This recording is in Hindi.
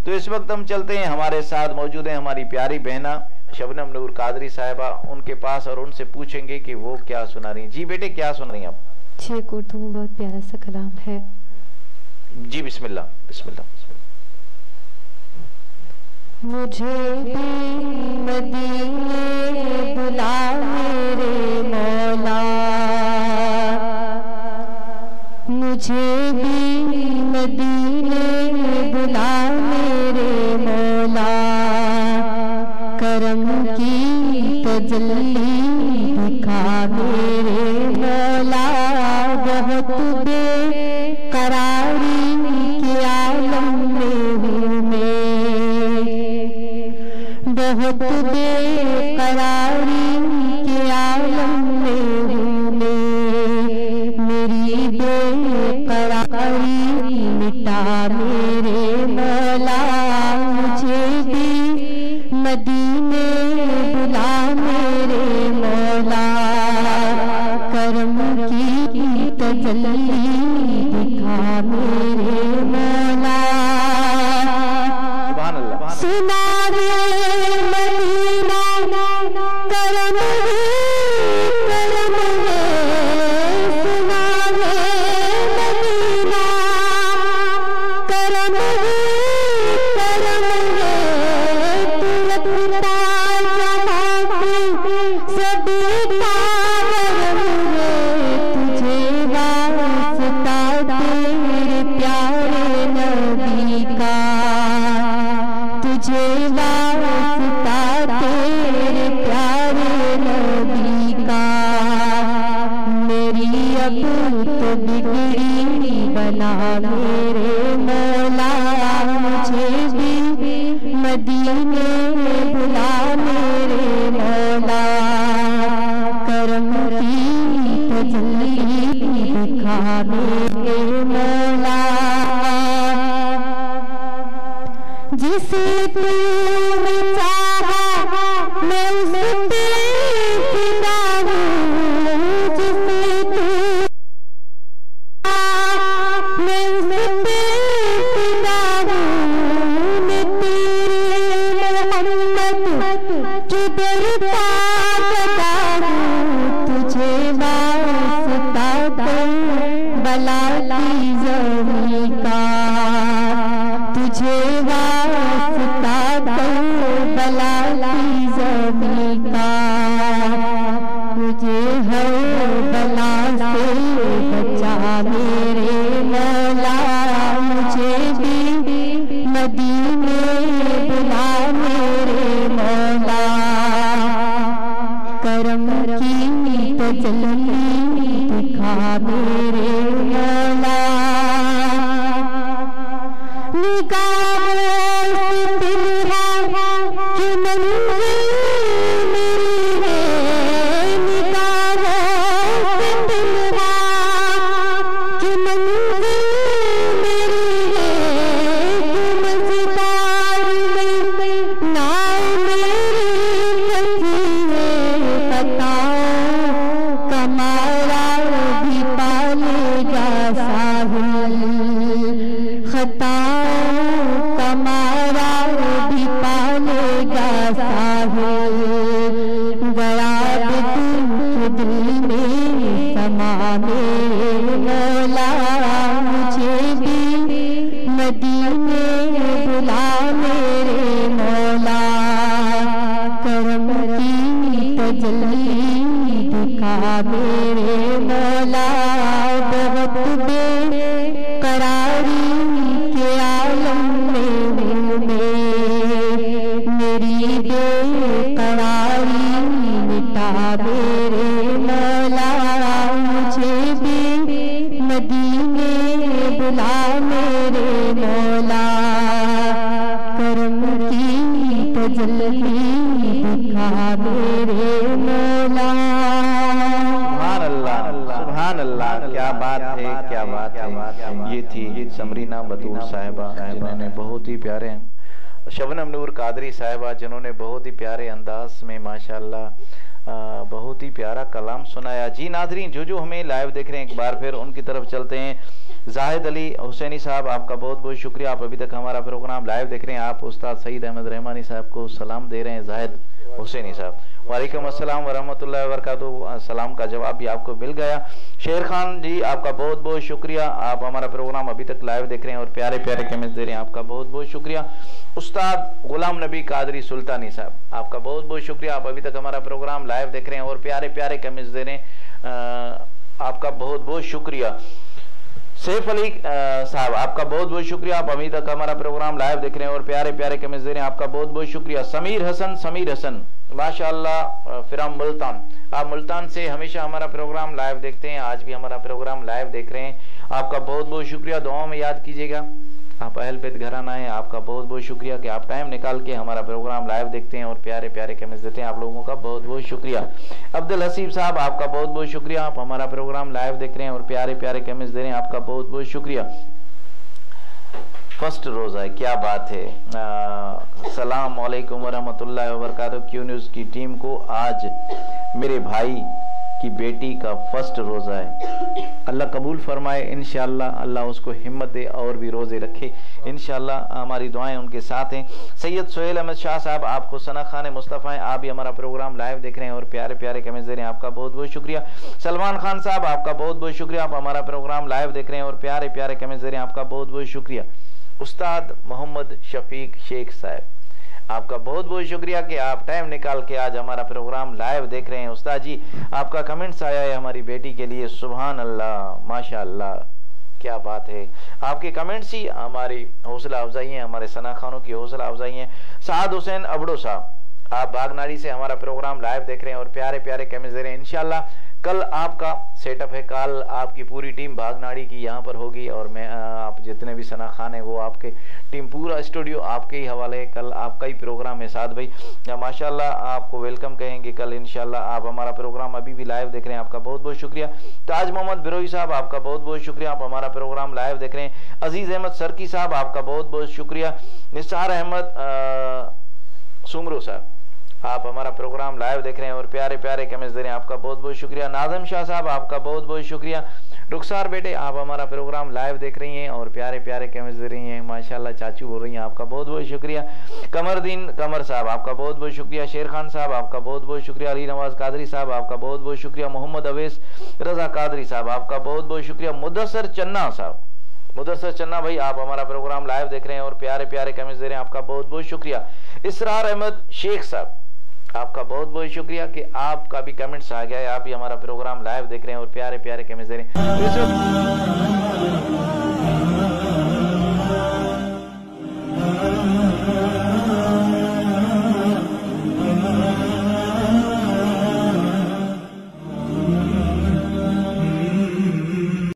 तो इस वक्त हम चलते हैं, हमारे साथ मौजूद है हमारी प्यारी बहना शबनम नूर कादरी साहिबा, उनके पास और उनसे पूछेंगे कि वो क्या सुना रही हैं। जी बेटे, क्या सुन रही हैं आप? जी, एक उर्दू में बहुत प्यारा सा कलाम है। जी बिस्मिल्लाह बिस्मिल्लाह। मुझे भी मदीने बुला मेरे मौला, मुझे भी मदीने बुला मेरे मौला, करम की तजल्ली दिखा मेरे मौला, बहुत बेकरारी के आलम में हूँ मैं, बहुत बेकरारी के आलम में हूँ मैं, मेरी बेकरारी मिटा मेरे मौला, मुझे भी मदीने बुला मेरे मौला, करम की तजल्ली दिखा मेरे मौला। सुभान अल्लाह। सुना रे मदीना करम है, करम है, सुना रे मदीना करम है, करम है, तुरंत सभी करम है, तुझे वास्ता तेरे प्यारे नबी का, तुझे वास्ता तेरे प्यारे नबी का, मेरी अब तो बिगड़ी बना मेरे मौला, मुझे भी मदीने बुला मेरे मौला, करम की तजल्ली दिखा मेरे मौला, जिसे तूने चाहा मैं उस पे फिदा हूँ, जिसे तू मैं उस पे फिदा हूँ, मैं तेरे मोहम्मद किधर पागदा हूँ, तुझे वास्ता बला की ज़मीं का, तुझे वास्ता बला की ज़मीं का, मुझे हर बला से बचा मेरे मौला, मुझे भी मदीने बुला मेरे मौला, करम की तजल्ली दिखा मेरे मौला, निगाहों से दिल की मंजिल मेरी है, निगाहों से दिल की मंजिल मेरी है, कि मज़दार में नाव मेरी फंसी है, बताओ कमारा भी पालेगा साहिल, खताओं कमारा भी पालेगा साहिल, गया दिल में समा मेरे मौला, मुझे भी मदीने बुला मेरे मौला, करम की तजल्ली दिखा मेरे मौला, बहुत बेकरारी के आलम में हूँ मैं, मेरी बेकरारी मिटा मेरे मौला, मुझे भी मदीने बुला मेरे मौला, करम की तजल्ली दिखा मेरे मौला। सुभान अल्लाह सुभान अल्लाह, क्या बात है, क्या बात है। ये थी समरीना बतूर साहिबा, जिन्होंने बहुत ही प्यारे शबनम नूर कादरी साहिबा, जिन्होंने बहुत ही प्यारे अंदाज में माशाअल्लाह बहुत ही प्यारा कलाम सुनाया। जी नाज़रीन, जो हमें लाइव देख रहे हैं एक बार फिर उनकी तरफ चलते हैं। जाहिद अली हुसैनी साहब, आपका बहुत बहुत शुक्रिया, आप अभी तक हमारा प्रोग्राम लाइव देख रहे हैं। आप उस्ताद सईद अहमद रहमानी साहब को सलाम दे रहे हैं। जाहिद हुसैनी साहब, वालेकुम अस्सलाम वरहमतुल्लाहि वबरकातुहू, सलाम का जवाब भी आपको मिल गया। शेर खान जी, आपका बहुत बहुत शुक्रिया, आप हमारा प्रोग्राम अभी तक लाइव देख रहे हैं और प्यारे प्यारे कमेंट्स दे रहे हैं, आपका बहुत बहुत शुक्रिया। उस्ताद गुलाम नबी कादरी सुल्तानी साहब, आपका बहुत बहुत शुक्रिया, आप अभी तक हमारा प्रोग्राम लाइव देख रहे हैं और प्यारे प्यारे कमेंट्स दे रहे हैं, आपका बहुत बहुत शुक्रिया। सैफ अली साहब, आपका बहुत बहुत शुक्रिया, आप अभी तक हमारा प्रोग्राम लाइव देख रहे हैं और प्यारे प्यारे कमेंट्स दे रहे हैं, आपका बहुत बहुत शुक्रिया। समीर हसन माशाअल्लाह फ्रॉम मुल्तान, आप मुल्तान से हमेशा हमारा प्रोग्राम लाइव देखते हैं, आज भी हमारा प्रोग्राम लाइव देख रहे हैं, आपका बहुत बहुत शुक्रिया। दुआओं में याद कीजिएगा, आप अहल बैत घराना है, आपका बहुत बहुत शुक्रिया कि आप टाइम निकाल के हमारा प्रोग्राम लाइव देखते हैं और प्यारे प्यारे कमेंट्स देते हैं, आप लोगों का बहुत बहुत शुक्रिया। अब्दुल हसीब साहब, आपका बहुत बहुत शुक्रिया, आप हमारा प्रोग्राम लाइव देख रहे हैं और प्यारे प्यारे कमेंट्स दे रहे हैं, आपका बहुत बहुत शुक्रिया। फर्स्ट रोजा है, क्या बात है। सलाम अलैकुम वरहमतुल्लाहि वबरकातुहू। क्यू न्यूज़ की टीम को आज मेरे भाई की बेटी का फर्स्ट रोज़ा है, अल्लाह कबूल फरमाए इंशाअल्लाह, अल्लाह उसको हिम्मत दे और भी रोज़े रखे इंशाअल्लाह, हमारी दुआएं उनके साथ हैं। सैयद सोहेल अहमद शाह साहब, आपको सना खान मुस्तफ़ा, आप भी हमारा प्रोग्राम लाइव देख रहे हैं और प्यारे प्यारे कमेंट्स दे रहे हैं, आपका बहुत बहुत शुक्रिया। सलमान खान साहब, आपका बहुत बहुत शुक्रिया, आप हमारा प्रोग्राम लाइव देख रहे हैं और प्यारे प्यारे कमेंट्स दे रहे हैं, आपका बहुत बहुत शुक्रिया। उस्ताद मोहम्मद शफीक शेख साहब, आपका बहुत बहुत शुक्रिया कि आप टाइम निकाल के आज हमारा प्रोग्राम लाइव देख रहे हैं। उस्ताद जी, आपका कमेंट्स आया है हमारी बेटी के लिए, सुभान अल्लाह माशाअल्लाह, क्या बात है, आपके कमेंट्स ही हमारी हौसला अफजाई है, हमारे सना खानों की हौसला अफजाई है। साद हुसैन अबड़ो साहब, आप बागनाड़ी से हमारा प्रोग्राम लाइव देख रहे हैं और प्यारे प्यारे कमेंट्स दे रहे हैं। इंशाल्लाह कल आपका सेटअप है, कल आपकी पूरी टीम बागनाड़ी की यहाँ पर होगी और मैं आप जितने भी सना खान है वो आपके टीम, पूरा स्टूडियो आपके ही हवाले है, कल आपका ही प्रोग्राम है। साद भाई माशाल्लाह आपको वेलकम कहेंगे कल इंशाल्लाह, आप हमारा प्रोग्राम अभी भी लाइव देख रहे हैं, आपका बहुत बहुत शुक्रिया। ताज मोहम्मद बिरोही साहब, आपका बहुत बहुत शुक्रिया, आप हमारा प्रोग्राम लाइव देख रहे हैं। अजीज अहमद सरकी साहब, आपका बहुत बहुत शुक्रिया। निसार अहमद सुमरो साहब, आप हमारा प्रोग्राम लाइव देख रहे हैं और प्यारे प्यारे कमेंट्स दे रहे हैं, आपका बहुत बहुत शुक्रिया। नाज़म शाह साहब, आपका बहुत बहुत शुक्रिया। रुखसार बेटे, आप हमारा प्रोग्राम लाइव देख रही हैं और प्यारे प्यारे कमेंट्स दे रही हैं, माशाल्लाह चाचू बोल रही हैं, आपका बहुत बहुत शुक्रिया। कमरदीन कमर साहब, आपका बहुत बहुत शुक्रिया। शेर खान साहब, आपका बहुत बहुत शुक्रिया। अली नवाज कादरी साहब, आपका बहुत बहुत शुक्रिया। मोहम्मद अवैस रजा कादरी साहब, आपका बहुत बहुत शुक्रिया। मुदस्सर चन्ना साहब, मुदस्सर चन्ना भाई, आप हमारा प्रोग्राम लाइव देख रहे हैं और प्यारे प्यारे कमेंट्स दे रहे हैं, आपका बहुत बहुत शुक्रिया। इसरार अहमद शेख साहब, आपका बहुत बहुत शुक्रिया कि आपका भी कमेंट्स आ गया है, आप भी हमारा प्रोग्राम लाइव देख रहे हैं और प्यारे प्यारे कमेंट्स दे रहे हैं।